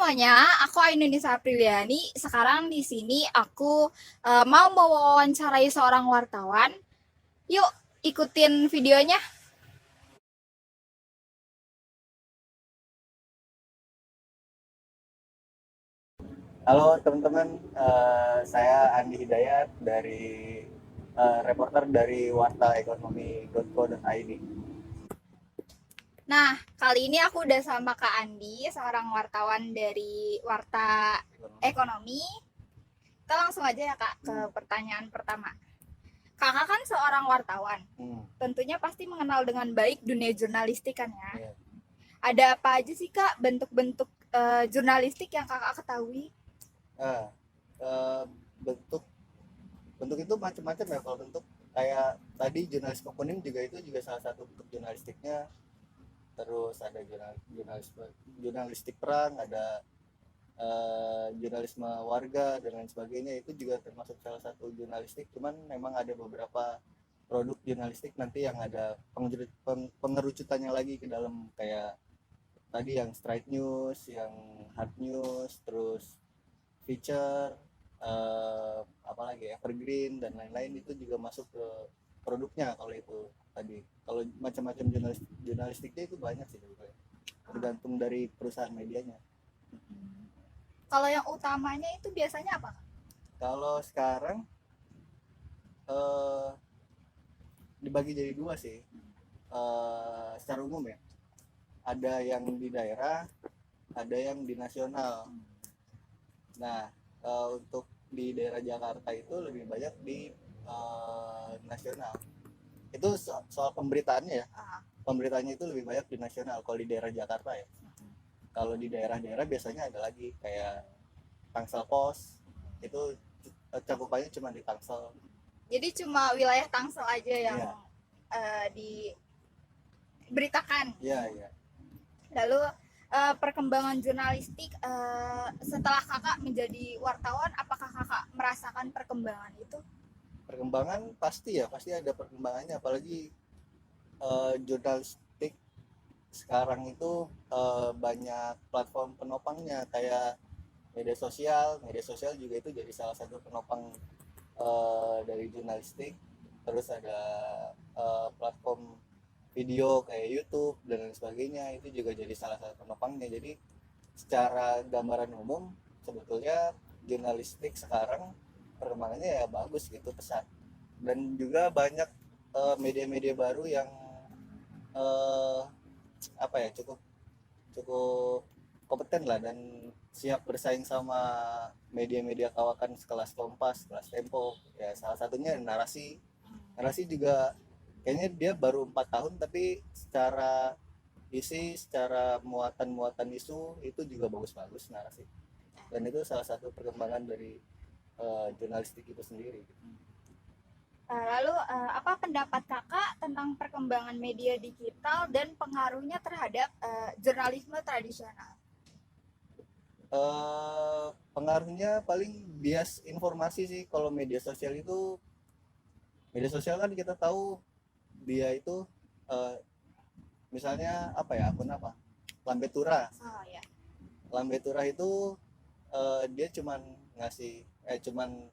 semuanya, aku Ainunisa Apriliani. Sekarang di sini aku mau mewawancarai seorang wartawan. Yuk, ikutin videonya. Halo teman-teman, saya Andi Hidayat dari reporter dari wartaekonomi.co.id. Nah, kali ini aku udah sama Kak Andi, seorang wartawan dari Warta Ekonomi. Kita langsung aja ya Kak ke pertanyaan pertama. Kakak kan seorang wartawan. Tentunya pasti mengenal dengan baik dunia jurnalistik kan ya. Yeah. Ada apa aja sih Kak bentuk-bentuk jurnalistik yang Kakak ketahui? Ah, eh, bentuk bentuk itu macam-macam ya. Kalau bentuk kayak tadi jurnalisme kuning juga itu juga salah satu bentuk jurnalistiknya. Terus ada jurnalistik perang, ada jurnalisme warga dan lain sebagainya, itu juga termasuk salah satu jurnalistik. Cuman memang ada beberapa produk jurnalistik nanti yang ada pengerucutannya lagi ke dalam, kayak tadi yang straight news, yang hard news, terus feature, apalagi evergreen dan lain-lain, itu juga masuk ke produknya. Kalau itu tadi, kalau macam-macam jurnalistiknya itu banyak sih sebenarnya, tergantung dari perusahaan medianya. Kalau yang utamanya itu biasanya apa? Kalau sekarang eh, dibagi jadi dua sih, secara umum ya. Ada yang di daerah, ada yang di nasional. Nah, untuk di daerah Jakarta itu lebih banyak di nasional. Itu soal pemberitaannya ya. Pemberitaannya itu lebih banyak di nasional kalau di daerah Jakarta ya. Kalau di daerah-daerah biasanya ada lagi kayak Tangsel Pos, itu cakupannya cuma di Tangsel. Jadi cuma wilayah Tangsel aja yang Iya, diberitakan. iya, iya. Lalu perkembangan jurnalistik setelah kakak menjadi wartawan, apakah kakak merasakan perkembangan itu? Perkembangan pasti ya, pasti ada perkembangannya, apalagi jurnalistik sekarang itu banyak platform penopangnya, kayak media sosial juga itu jadi salah satu penopang dari jurnalistik. Terus ada platform video kayak YouTube dan lain sebagainya, itu juga jadi salah satu penopangnya. Jadi secara gambaran umum sebetulnya jurnalistik sekarang perkembangannya ya bagus gitu, pesat. Dan juga banyak media-media baru yang eh, apa ya, cukup cukup kompeten lah dan siap bersaing sama media-media kawakan sekelas Kompas, kelas Tempo. Ya salah satunya Narasi. Narasi juga kayaknya dia baru 4 tahun, tapi secara isi, secara muatan-muatan isu itu juga bagus-bagus Narasi. Dan itu salah satu perkembangan dari jurnalistik itu sendiri. Lalu apa pendapat kakak tentang perkembangan media digital dan pengaruhnya terhadap jurnalisme tradisional? Pengaruhnya paling bias informasi sih. Kalau media sosial kan kita tahu dia itu eh, misalnya apa ya, akun apa, Lambe Tura. Oh ya. Lambe Tura itu dia cuman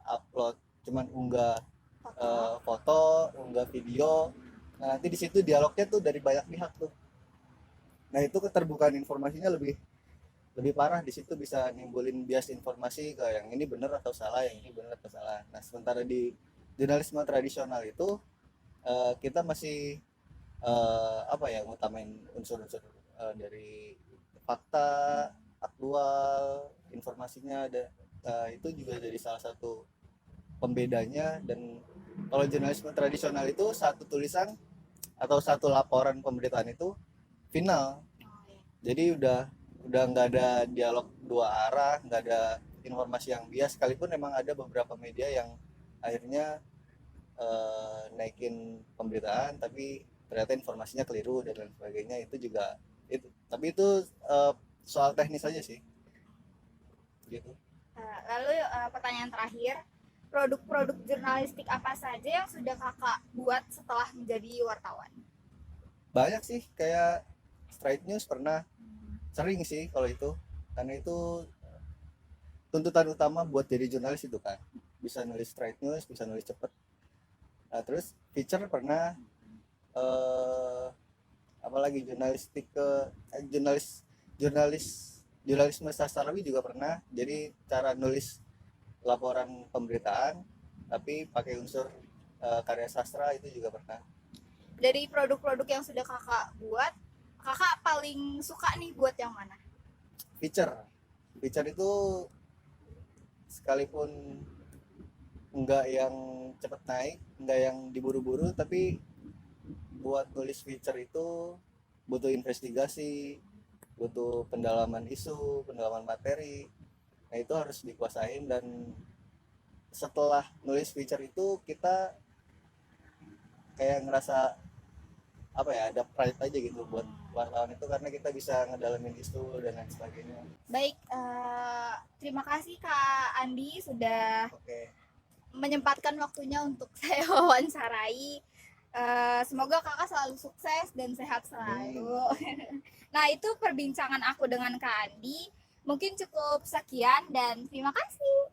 upload, cuman unggah Foto. foto, unggah video. Nah, nanti di situ dialognya tuh dari banyak pihak tuh. Nah, itu keterbukaan informasinya lebih lebih parah. Di situ bisa nimbulin bias informasi ke yang ini benar atau salah, yang ini benar atau salah. Nah, sementara di jurnalisme tradisional itu kita masih apa ya, ngutamain unsur-unsur dari fakta, aktual, informasinya ada. Itu juga jadi salah satu pembedanya. Dan kalau jurnalisme tradisional itu satu tulisan atau satu laporan pemberitaan itu final. Jadi udah nggak ada dialog dua arah, nggak ada informasi yang bias. Sekalipun memang ada beberapa media yang akhirnya naikin pemberitaan tapi ternyata informasinya keliru dan lain sebagainya. Itu juga itu, tapi itu eh, soal teknis aja sih gitu. Lalu pertanyaan terakhir, produk-produk jurnalistik apa saja yang sudah kakak buat setelah menjadi wartawan? Banyak sih, kayak straight news pernah, sering sih kalau itu. karena itu tuntutan utama buat jadi jurnalis itu kan, bisa nulis straight news, bisa nulis cepet. Nah terus feature pernah, eh, apalagi jurnalistik ke jurnalis jurnalisme sastrawi juga pernah, jadi cara nulis laporan pemberitaan tapi pakai unsur karya sastra itu juga pernah. Dari produk-produk yang sudah kakak buat, kakak paling suka nih buat yang mana? Feature itu sekalipun enggak yang cepet naik, enggak yang diburu-buru, tapi buat nulis feature itu butuh investigasi, butuh pendalaman isu, pendalaman materi. Nah itu harus dikuasain, dan setelah nulis feature itu kita kayak ngerasa apa ya, ada pride aja gitu buat wartawan itu, karena kita bisa ngedalamin isu dan lain sebagainya. Baik, terima kasih Kak Andi sudah Oke. menyempatkan waktunya untuk saya wawancarai. Semoga kakak selalu sukses dan sehat selalu. Nah itu perbincangan aku dengan Kak Andi. Mungkin cukup sekian dan terima kasih.